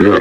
Yeah.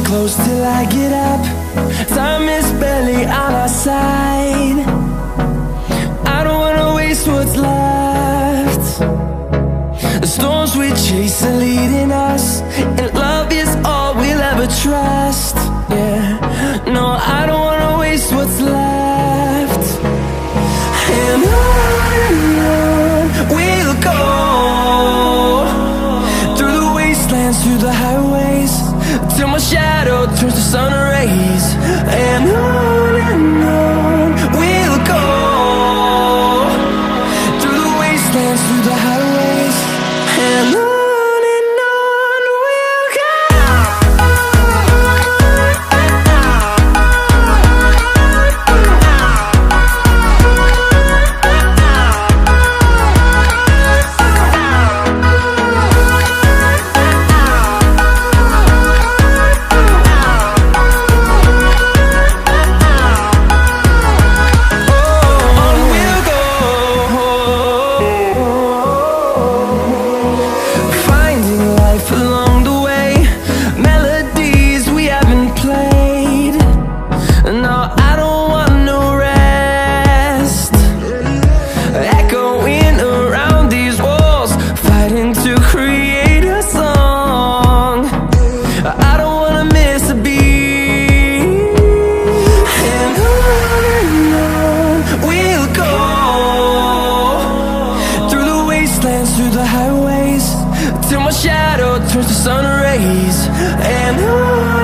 Close till I get up. Time is barely on our side. I don't wanna waste what's left. The storms we chase are leading us, and love is all we'll ever trust. Yeah, no, I don't wanna waste what's left. And on we'll go, through the wastelands, through the highways, till my shadow turns to sun rays. And on we'll go, through the wastelands, through the highways, and on we'll go. Through the highways, till my shadow turns to sun rays. And on